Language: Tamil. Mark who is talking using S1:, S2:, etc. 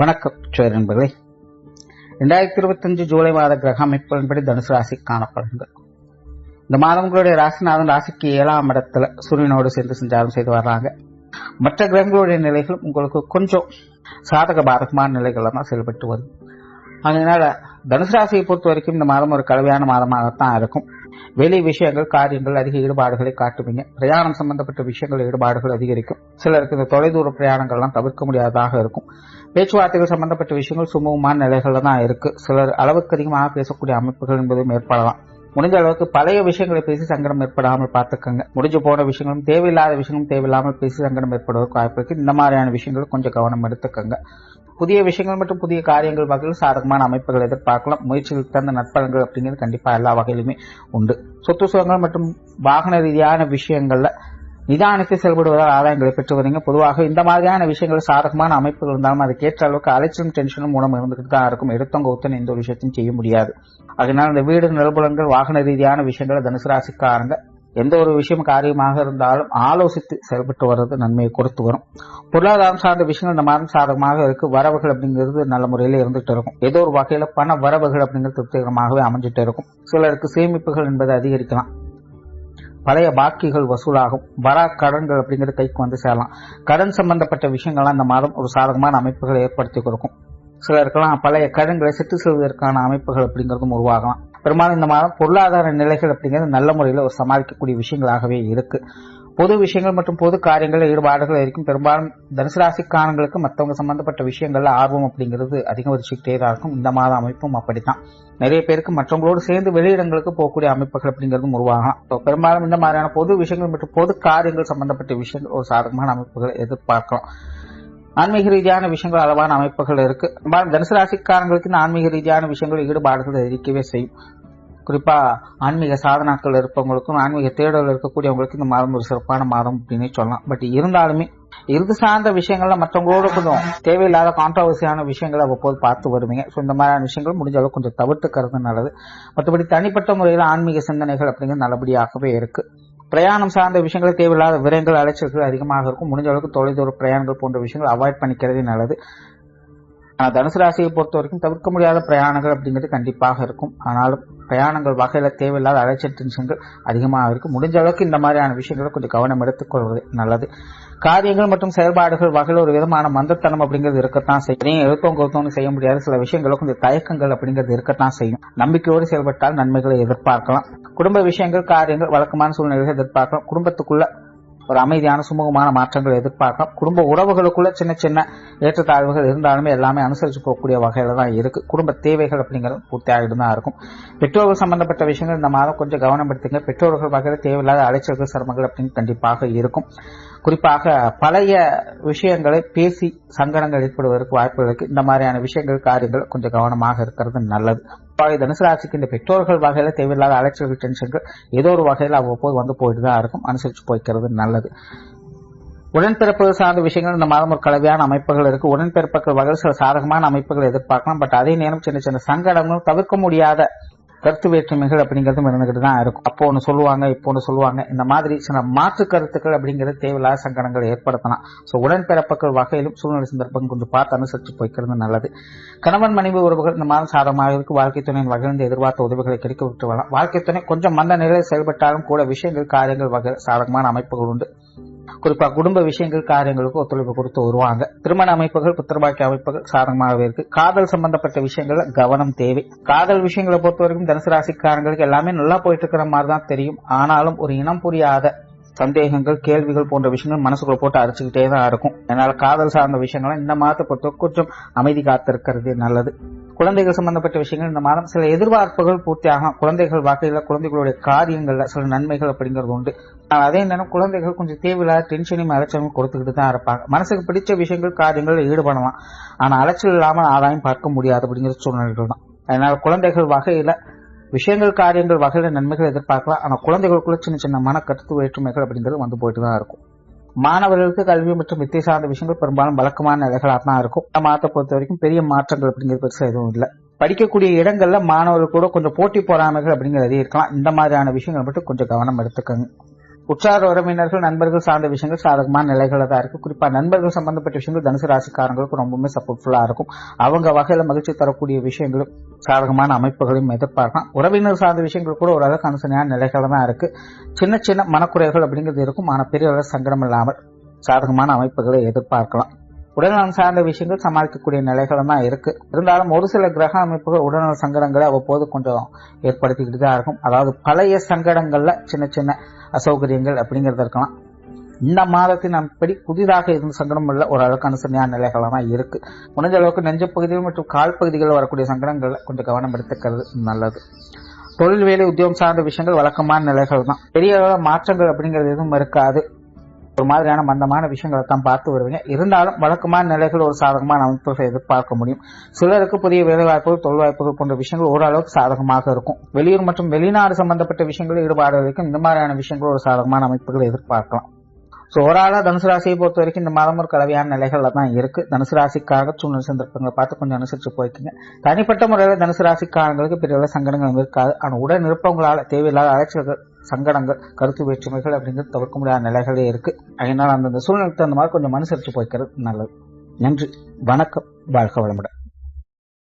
S1: வணக்கம் சோழ நண்பர்களே. 2025 ஜூலை மாத கிரக அமைப்புகளின்படி தனுசு ராசிக்கு காணப்படுகிறது. இந்த மாதம் உங்களுடைய ராசிநாதன் ராசிக்கு 7ஆம் இடத்துல சூரியனோடு சேர்ந்து சஞ்சாரம் செய்து வர்றாங்க. மற்ற கிரகங்களுடைய நிலைகள் உங்களுக்கு கொஞ்சம் சாதக பாதகமான நிலைகள்ல தான் செயல்பட்டு வருது. அதனால தனுசு ராசியை பொறுத்த வரைக்கும் இந்த மாதம் ஒரு கலவையான மாதமாகத்தான் இருக்கும். வெளி விஷயங்கள், காரியங்கள் அதிக ஈடுபாடுகளை காட்டுவீங்க. பிரயாணம் சம்பந்தப்பட்ட விஷயங்கள் ஈடுபாடுகள் அதிகரிக்கும். சிலருக்கு இந்த தொலைதூர பிரயாணங்கள்லாம் தவிர்க்க முடியாததாக இருக்கும். பேச்சுவார்த்தைகள் சம்பந்தப்பட்ட விஷயங்கள் சுமூகமான நிலைகள்ல தான் இருக்கு. சிலர் அளவுக்கு அதிகமாக பேசக்கூடிய அமைப்புகள் என்பதும் ஏற்படலாம். முடிஞ்ச அளவுக்கு பழைய விஷயங்களை பேசி சங்கடம் ஏற்படாமல் பார்த்துக்கங்க. முடிஞ்சு போன விஷயங்களும் தேவையில்லாத விஷயங்களும் தேவையில்லாமல் பேசி சங்கடம் ஏற்படுவதற்கு வாய்ப்பு இருக்கு. இந்த மாதிரியான விஷயங்கள் கொஞ்சம் கவனம் எடுத்துக்கங்க. புதிய விஷயங்கள் மற்றும் புதிய காரியங்கள் வகையில் சாதகமான அமைப்புகள் எதிர்பார்க்கலாம். முயற்சிகளுக்கு தகுந்த நற்பலன்கள் அப்படிங்கிறது கண்டிப்பா எல்லா வகையிலுமே உண்டு. சொத்து சுகங்கள் மற்றும் வாகன ரீதியான விஷயங்கள்ல நிதானித்து செயல்படுவதால் ஆதாயங்களை பெற்று வரீங்க. பொதுவாக இந்த மாதிரியான விஷயங்கள் சாதகமான அமைப்புகள் இருந்தாலும் அதுக்கேற்ற அளவுக்கு அலைச்சலும் டென்ஷனும் மூலம் இருந்துகிட்டு தான் இருக்கும். எடுத்தவங்க ஒத்தனை எந்த ஒரு விஷயத்தையும் செய்ய முடியாது. அதனால இந்த வீடு, நிலபுலன்கள், வாகன ரீதியான விஷயங்களை தனுசு ராசிக்காரங்க எந்த ஒரு விஷயம் காரியமாக இருந்தாலும் ஆலோசித்து செயல்பட்டு வர்றது நன்மையை கொடுத்து வரும். பொருளாதாரம் சார்ந்த விஷயங்கள் இந்த மாதம் சாதகமாக இருக்கு. வரவுகள் அப்படிங்கிறது நல்ல முறையில இருந்துட்டு இருக்கும். ஏதோ ஒரு வகையில பண வரவுகள் அப்படிங்கிறது திருப்திகரமாகவே அமைஞ்சிட்டு இருக்கும். சிலருக்கு சேமிப்புகள் என்பது அதிகரிக்கலாம். பழைய பாக்கிகள் வசூலாகும். வரா கடன்கள் அப்படிங்கிறது கைக்கு வந்து சேரலாம். கடன் சம்பந்தப்பட்ட விஷயங்கள்லாம் இந்த மாதம் ஒரு சாதகமான அமைப்புகளை ஏற்படுத்தி கொடுக்கும். சிலருக்கெல்லாம் பழைய கடன்களை செட்டு செல்வதற்கான அமைப்புகள் அப்படிங்கிறதும் உருவாகலாம். பெரும்பாலும் இந்த மாதம் பொருளாதார நிலைகள் அப்படிங்கிறது நல்ல முறையில் ஒரு சமாளிக்கக்கூடிய விஷயங்களாகவே இருக்கு. பொது விஷயங்கள் மற்றும் பொது காரியங்கள் ஈடுபாடுகள் இருக்கும். பெரும்பாலும் தனுசு ராசிக்காரங்களுக்கு மற்றவங்க சம்பந்தப்பட்ட விஷயங்கள்ல ஆர்வம் அப்படிங்கிறது அதிகரிச்சுக்கிட்டே தான் இருக்கும். இந்த மாத அமைப்பும் அப்படித்தான். நிறைய பேருக்கு மற்றவங்களோடு சேர்ந்து வெளியிடங்களுக்கு போகக்கூடிய அமைப்புகள் அப்படிங்கிறதும் உருவாகலாம். பெரும்பாலும் இந்த மாதிரியான பொது விஷயங்கள் மற்றும் பொது காரியங்கள் சம்பந்தப்பட்ட விஷயங்கள் ஒரு சாதகமான அமைப்புகளை எதிர்பார்க்கலாம். ஆன்மீக ரீதியான விஷயங்கள் அளவான அமைப்புகள் இருக்கு. தனுசு ராசிக்காரங்களுக்கு இந்த ஆன்மீக ரீதியான விஷயங்கள் ஈடுபாடுகள் இருக்கவே செய்யும். குறிப்பா ஆன்மீக சாதனாக்கள் இருப்பவங்களுக்கும் ஆன்மீக தேடல் இருக்கக்கூடியவங்களுக்கு இந்த மாதம் ஒரு சிறப்பான மாதம் அப்படின்னு சொல்லலாம். பட் இருந்தாலுமே இறுதி சார்ந்த விஷயங்கள்ல மற்றவங்களோட கொஞ்சம் தேவையில்லாத கான்ட்ரவர்சியான விஷயங்களை அவ்வப்போது பார்த்து வருவீங்க. ஸோ இந்த மாதிரியான விஷயங்கள் முடிஞ்ச அளவுக்கு கொஞ்சம் தவிர்த்துக்கிறது நல்லது. மற்றபடி தனிப்பட்ட முறையில் ஆன்மீக சிந்தனைகள் அப்படிங்கிறது நல்லபடியாகவே இருக்கு. பிரயாணம் சார்ந்த விஷயங்கள் தேவையில்லாத விரயங்கள், அலைச்சல்கள் அதிகமாக இருக்கும். முடிஞ்ச அளவுக்கு தொலைதூர பிரயாணங்கள் போன்ற விஷயங்கள் அவாய்ட் பண்ணிக்கிறதே நல்லது. தனுசு ராசியை பொறுத்த வரைக்கும் தவிர்க்க முடியாத பிரயாணங்கள் அப்படிங்கிறது கண்டிப்பாக இருக்கும். ஆனாலும் பிரயாணங்கள் வகையில தேவையில்லாத அலைச்சல் டென்ஷன்கள் அதிகமாக இருக்கும். முடிஞ்ச அளவுக்கு இந்த மாதிரியான விஷயங்களை கொஞ்சம் கவனம் எடுத்துக்கொள்வது நல்லது. காரியங்கள் மற்றும் செயல்பாடுகள் வகையில் ஒரு விதமான மந்தத்தனம் அப்படிங்கிறது இருக்கத்தான் செய்யும். எழுத்தவங்க செய்ய முடியாது. சில விஷயங்கள கொஞ்சம் தயக்கங்கள் அப்படிங்கிறது இருக்கத்தான் செய்யும். நம்பிக்கையோடு செயல்பட்டால் நன்மைகளை எதிர்பார்க்கலாம். குடும்ப விஷயங்கள், காரியங்கள் வழக்கமான சூழ்நிலைகளை எதிர்பார்க்கலாம். குடும்பத்துக்குள்ள ஒரு அமைதியான சுமூகமான மாற்றங்கள் எதிர்பார்க்கலாம். குடும்ப உறவுகளுக்குள்ள சின்ன சின்ன ஏற்றத்தாழ்வுகள் இருந்தாலுமே எல்லாமே அனுசரிச்சு போகக்கூடிய வகையில தான் இருக்கு. குடும்ப தேவைகள் அப்படிங்கிறது பூர்த்தி ஆகிட்டு தான் இருக்கும். பெற்றோர்கள் சம்பந்தப்பட்ட விஷயங்கள் இந்த மாதம் கொஞ்சம் கவனம் எடுத்துங்க. பெற்றோர்கள் வகையில் தேவையில்லாத அலைச்சல்கள், சிரமங்கள் அப்படின்னு கண்டிப்பாக இருக்கும். குறிப்பாக பழைய விஷயங்களை பேசி சங்கடங்கள் ஏற்படுவதற்கு வாய்ப்புகள் இருக்கு. இந்த மாதிரியான விஷயங்கள், காரியங்கள் கொஞ்சம் கவனமாக இருக்கிறது நல்லது. தனுசு ராசிக்கு இந்த பெற்றோர்கள் வகையில தேவையில்லாத அலைச்சல்கள், டென்ஷன்கள் ஏதோ ஒரு வகையில் அவ்வப்போது வந்து போயிட்டு தான் இருக்கும். அனுசரிச்சு போய்க்கிறது நல்லது. உடன்பிறப்பு சார்ந்த விஷயங்கள் இந்த மாதம் ஒரு கலவையான அமைப்புகள் இருக்கு. உடன்பிறப்புகள் வகையில் சில சாதகமான அமைப்புகள் எதிர்பார்க்கலாம். பட் அதே நேரம் சின்ன சின்ன சங்கடங்களும் தவிர்க்க முடியாத கருத்து வேற்றுமைகள் அப்படிங்கிறதும் இருந்துகிட்டு தான் இருக்கும். அப்போ ஒன்று சொல்லுவாங்க, இப்போ ஒன்று சொல்லுவாங்க. இந்த மாதிரி சில மாற்று கருத்துக்கள் அப்படிங்கிறது தேவையில்லாத சங்கடங்கள் ஏற்படுத்தலாம். ஸோ உடன்பிறப்புகள் வகையிலும் சூழ்நிலை சந்தர்ப்பம் கொஞ்சம் பார்த்து அனுசரித்து போய்க்கிறது நல்லது. கணவன் மனைவி உறவுகள் இந்த மாதம் சாதகமாக இருக்கு. வாழ்க்கை துணையின் வகையில் எதிர்பார்த்த உதவிகளை கிடைக்க விட்டு வரலாம். வாழ்க்கை துணை கொஞ்சம் மந்த நிலையில் செயல்பட்டாலும் கூட விஷயங்கள், காரியங்கள் வகையில் சாதகமான அமைப்புகள் உண்டு. குறிப்பாக குடும்ப விஷயங்கள், காரியங்களுக்கு ஒத்துழைப்பு கொடுத்து வருவாங்க. திருமண அமைப்புகள், புத்திரபாக்கிய அமைப்புகள் சாதகமாகவே இருக்கு. காதல் சம்பந்தப்பட்ட விஷயங்கள்ல கவனம் தேவை. காதல் விஷயங்களை பொறுத்த வரைக்கும் தனுசு ராசிக்காரங்களுக்கு எல்லாமே நல்லா போயிட்டு இருக்கிற மாதிரி தான் தெரியும். ஆனாலும் ஒரு இனம் புரியாத சந்தேகங்கள், கேள்விகள் போன்ற விஷயங்கள் மனசுக்குள்ள போட்டு அரைச்சுக்கிட்டே தான் இருக்கும். அதனால காதல் சார்ந்த விஷயங்கள் இந்த மாதத்தை பொறுத்த கொஞ்சம் அமைதி காத்திருக்கிறது நல்லது. குழந்தைகள் சம்பந்தப்பட்ட விஷயங்கள் இந்த மாதம் சில எதிர்பார்ப்புகள் பூர்த்தியாகும். குழந்தைகள் வகையில குழந்தைகளுடைய காரியங்கள்ல சில நன்மைகள் அப்படிங்கிறது உண்டு. அதே நேரம் குழந்தைகள் கொஞ்சம் தேவையில்லாத டென்ஷனையும் அலைச்சலும் கொடுத்துக்கிட்டு தான் இருப்பாங்க. மனசுக்கு பிடிச்ச விஷயங்கள், காரியங்கள் ஈடுபடலாம். ஆனா அலைச்சல் இல்லாமல் ஆதாயம் பார்க்க முடியாது அப்படிங்கிற சூழ்நிலைகள் தான். அதனால குழந்தைகள் வகையில விஷயங்கள், காரியங்கள் வகையில நன்மைகள் எதிர்பார்க்கலாம். ஆனா குழந்தைகளுக்குள்ள சின்ன சின்ன மன கருத்து வேற்றுமைகள் அப்படிங்கிறது வந்து போயிட்டு தான் இருக்கும். மாணவர்களுக்கு கல்வி மற்றும் வித்தை சார்ந்த விஷயங்கள் பெரும்பாலும் வழக்கமான நிலைகளாக தான் இருக்கும். இந்த மாதத்தை பொறுத்த வரைக்கும் பெரிய மாற்றங்கள் அப்படிங்கிறது பெருசா எதுவும் இல்லை. படிக்கக்கூடிய இடங்கள்ல மாணவர்கள் கூட கொஞ்சம் போட்டி பொறாமைகள் அப்படிங்கிறது இருக்கலாம். இந்த மாதிரியான விஷயங்கள் மட்டும் கொஞ்சம் கவனம் எடுத்துக்கோங்க. உற்றார் உறவினர்கள் நண்பர்கள் சார்ந்த விஷயங்கள் சாதகமான நிலைகள தான் இருக்கு. குறிப்பா நண்பர்கள் சம்பந்தப்பட்ட விஷயங்கள் தனுசு ராசிக்காரங்களுக்கு ரொம்பவுமே சப்போர்ட்ஃபுல்லா இருக்கும். அவங்க வகையில மகிழ்ச்சி தரக்கூடிய விஷயங்களும் சாதகமான அமைப்புகளையும் எதிர்பார்க்கலாம். உறவினர் சார்ந்த விஷயங்கள் கூட ஓரளவுக்கு அனுசரணையான நிலைகள தான் இருக்கு. சின்ன சின்ன மனக்குறைகள் அப்படிங்கிறது இருக்கும். ஆனா பெரிய அளவு சங்கடம் இல்லாமல் சாதகமான அமைப்புகளை எதிர்பார்க்கலாம். உடல்நலம் சார்ந்த விஷயங்கள் சமாளிக்கக்கூடிய நிலைகளும் தான் இருக்கு. இருந்தாலும் ஒரு சில கிரக அமைப்புகள் உடல்நல சங்கடங்களை அவ்வப்போது கொஞ்சம் ஏற்படுத்திக்கிட்டு தான் இருக்கும். அதாவது பழைய சங்கடங்கள்ல சின்ன சின்ன அசௌகரியங்கள் அப்படிங்கிறது இருக்கலாம். இந்த மாதத்தின் அப்படி புதிதாக இருந்த சங்கடம் உள்ள ஓரளவுக்கு அனுசரணையான நிலைகளாக தான் இருக்கு. முடிஞ்ச அளவுக்கு நெஞ்ச பகுதிகள் மற்றும் கால் பகுதிகளில் வரக்கூடிய சங்கடங்கள்ல கொஞ்சம் கவனம் எடுத்துக்கிறது நல்லது. தொழில் வேலை உத்தியோகம் சார்ந்த விஷயங்கள் வழக்கமான நிலைகள் தான். பெரிய மாற்றங்கள் அப்படிங்கிறது எதுவும் இருக்காது. ஒரு மாதிரியான மந்தமான விஷயங்களை தான் பார்த்து வருவீங்க. இருந்தாலும் வழக்கமான நிலைகள் ஒரு சாதகமான அமைப்புகளை எதிர்பார்க்க முடியும். சிலருக்கு புதிய வேலை வாய்ப்புகள், தொழில் வாய்ப்புகள் போன்ற விஷயங்கள் ஓரளவுக்கு சாதகமாக இருக்கும். வெளியூர் மற்றும் வெளிநாடு சம்பந்தப்பட்ட விஷயங்களில் ஈடுபாடு வரைக்கும் இந்த மாதிரியான விஷயங்கள் ஒரு சாதகமான அமைப்புகளை எதிர்பார்க்கலாம். ஓவராலா தனுசு ராசியை பொறுத்த வரைக்கும் இந்த மாதம் ஒரு கலவையான நிலைகள்ல தான் இருக்கு. தனுசு ராசிக்காக சூழ்நிலை சந்தர்ப்பங்களை பார்த்து கொஞ்சம் அனுசரிச்சு போய்க்குங்க. தனிப்பட்ட முறையில் தனுசு ராசிக்காரங்களுக்கு பெரிய சங்கடங்களும் இருக்காது. ஆனால் உடன் இருப்பவங்களால தேவையில்லாத அலைச்சல்கள், சங்கடங்கள், கருத்து வேற்றுமைகள் அப்படிங்கிறது தவிர்க்க முடியாத நிலைகளே இருக்கு. அதனால அந்தந்த சூழ்நிலைக்கு தகுந்த மாதிரி கொஞ்சம் அனுசரிச்சு போய்க்கிறது நல்லது. நன்றி, வணக்கம், வாழ்க வளமுடன்.